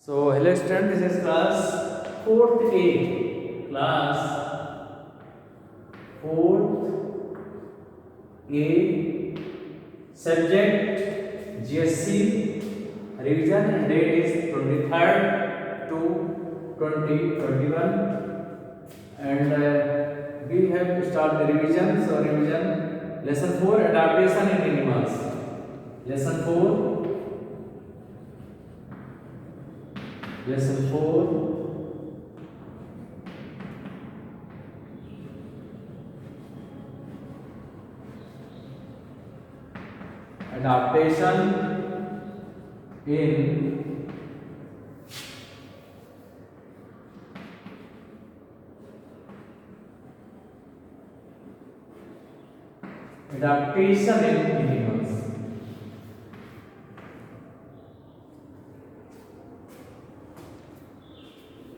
So, hello student, this is class 4th A. Class 4th A. Subject GSC. Revision and date is 23rd to 2021. And we have to start the revision. So, revision lesson 4 adaptation in animals. Lesson 4. Lesson 4 adaptation in animals.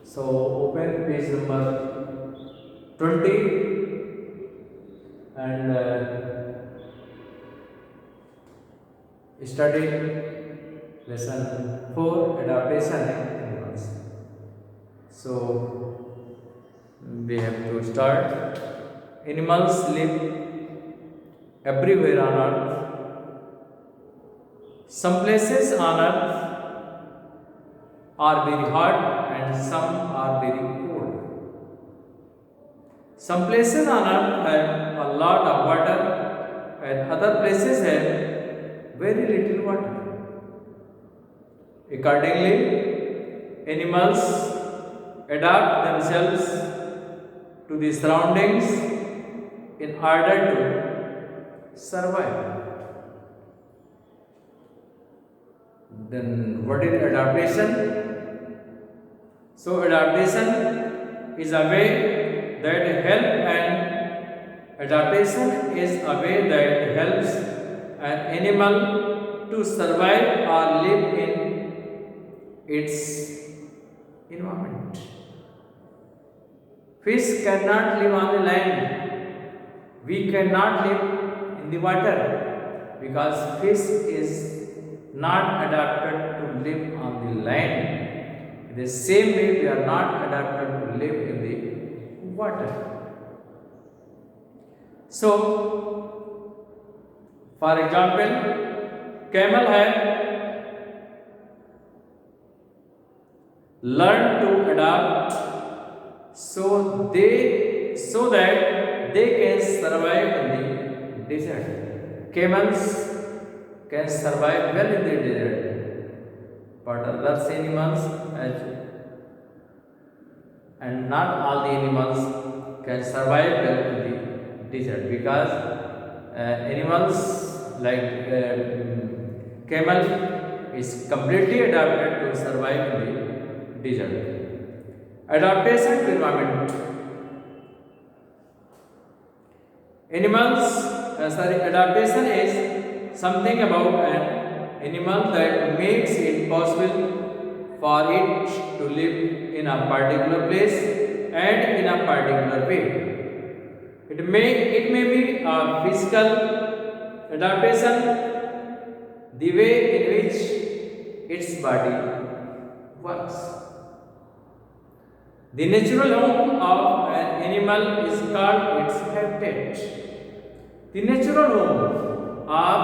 So open page number 20 and study lesson 4 adaptation in animals. So we have to start. Animals live everywhere on earth. Some places on earth are very hot and some are very cold. Some places on earth have a lot of water and other places have very little water. Accordingly, animals adapt themselves to the surroundings in order to survive. Then, what is adaptation? So, adaptation is a way that helps an animal to survive or live in its environment. Fish cannot live on the land. We cannot live in the water because fish is not adapted to live on the land. In the same way, we are not adapted to live in the water. So, for example, camel have learned to adapt so that they can survive in the desert. Camels can survive well in the desert, but other animals and not all the animals can survive well in the desert because animals like camel is completely adapted to survive in the desert. Adaptation to environment. Adaptation is something about an animal that makes it possible for it to live in a particular place and in a particular way. It may be a physical adaptation, the way in which its body works. The natural home of an animal is called its habitat. The natural home of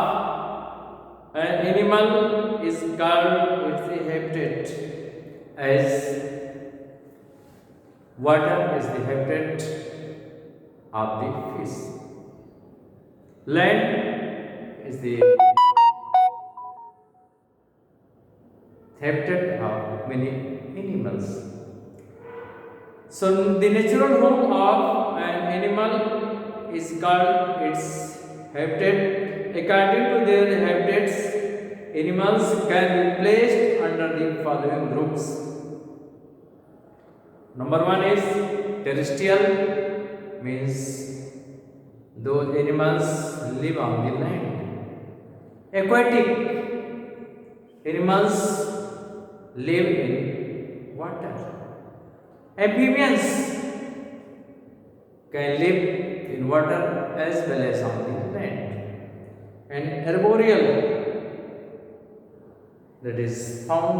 an animal is called its habitat, as water is the habitat of the fish. Land is the habitat of many animals. So, the natural home of an animal is called its habitat. According to their habitats, animals can be placed under the following groups. Number 1 is terrestrial, means those animals live on the land. Aquatic, animals live in water. Amphibians can live in water as well as on the land. And arboreal, that is found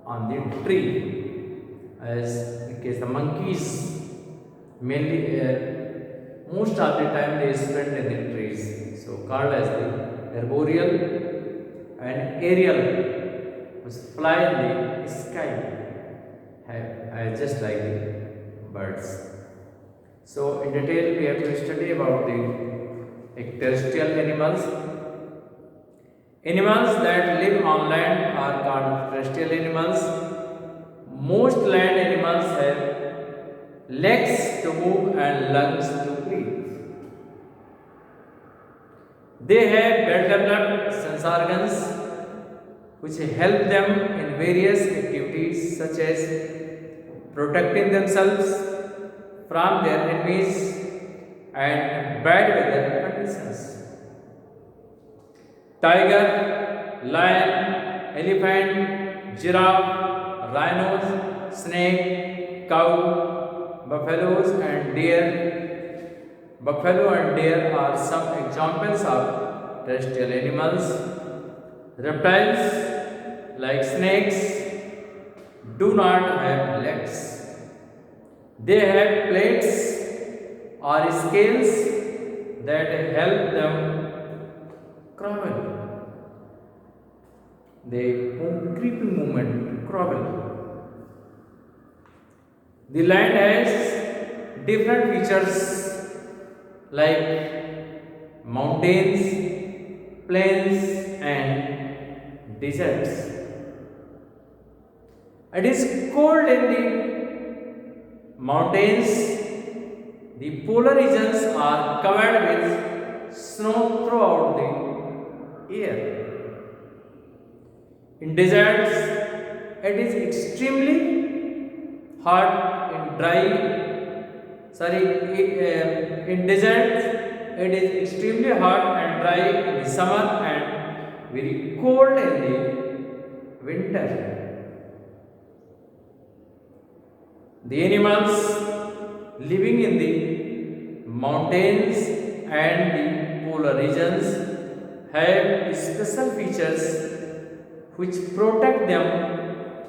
on on the tree. As in case the monkeys, mainly most of the time they spend in the trees, so called as the arboreal and aerial, which fly in the sky, just like the birds. So in detail we have to study about the terrestrial animals. Animals that live on land are called terrestrial animals. Most land animals have legs to move and lungs to breathe. They have well-developed sense organs which help them in various activities such as protecting themselves from their enemies and bad weather conditions. Tiger, lion, elephant, giraffe, rhinos, snake, cow, buffaloes and deer. Buffalo and deer are some examples of terrestrial animals. Reptiles like snakes do not have legs. They have plates or scales that help them crawl. They move creeping movement, crawl. The land has different features like mountains, plains and deserts. It is cold in the mountains. The polar regions are covered with snow throughout the year. In deserts, it is extremely hot in in deserts, it is extremely hot and dry in the summer and very cold in the winter. The animals living in the mountains and the polar regions have special features which protect them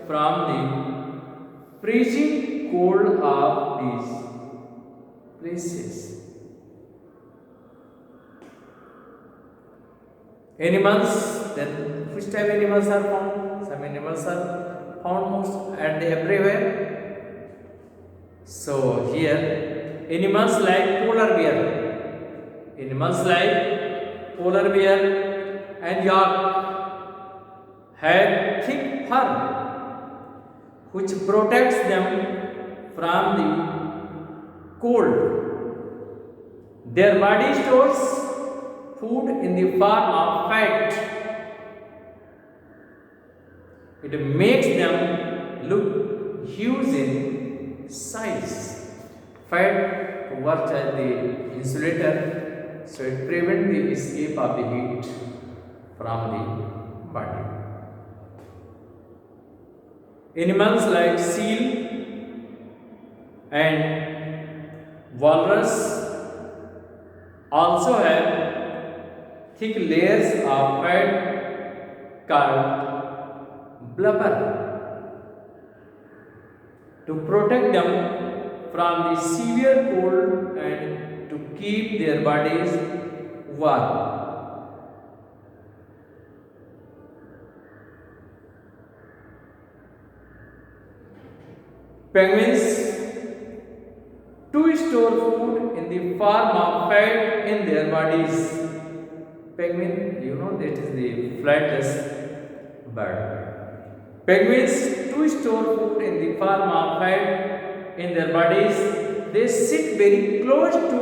from the freezing cold of these places. Animals, then which type of animals are found? Some animals are found most and everywhere. So here, animals like polar bear and yak have thick fur which protects them from the cold. Their body stores food in the form of fat. It makes them look huge in size. Fat works as the insulator, so it prevents the escape of the heat from the body. Animals like seal and walrus also have thick layers of fat called blubber to protect them from the severe cold and to keep their bodies warm. Penguins to store food in the form of fat in their bodies. Penguin, you know, that is the flightless bird. Penguins to store food in the form of fat in their bodies. They sit very close to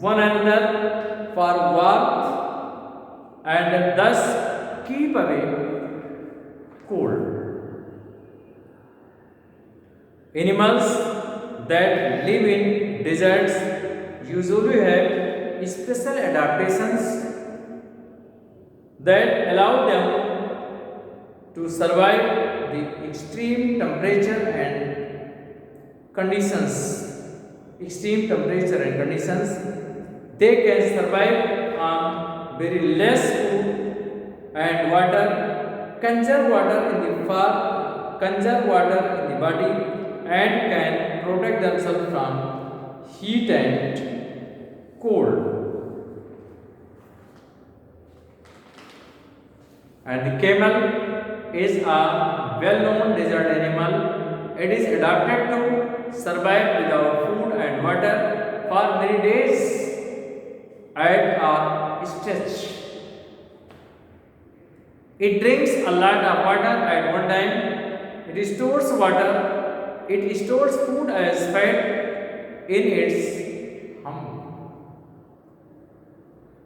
one another for warmth and thus keep away cold. Animals that live in deserts usually have special adaptations that allow them to survive the extreme temperature and conditions. They can survive on very less food and water, conserve water in the conserve water in the body and can protect themselves from heat and cold. And the camel is a well-known desert animal. It is adapted to survive without food and water for many days at a stretch. It drinks a lot of water at one time. It stores water. It stores food as fat in its hump.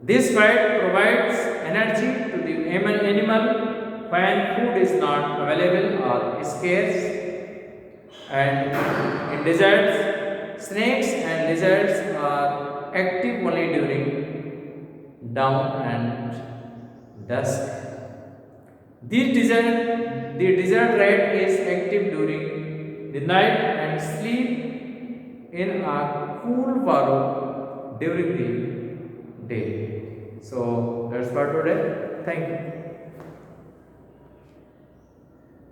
This fat provides energy to the animal when food is not available or scarce. And in deserts, snakes and lizards are active only during dawn and dusk. The desert rat is active during the night and sleep in a cool burrow during the day. So that's for today. Thank you.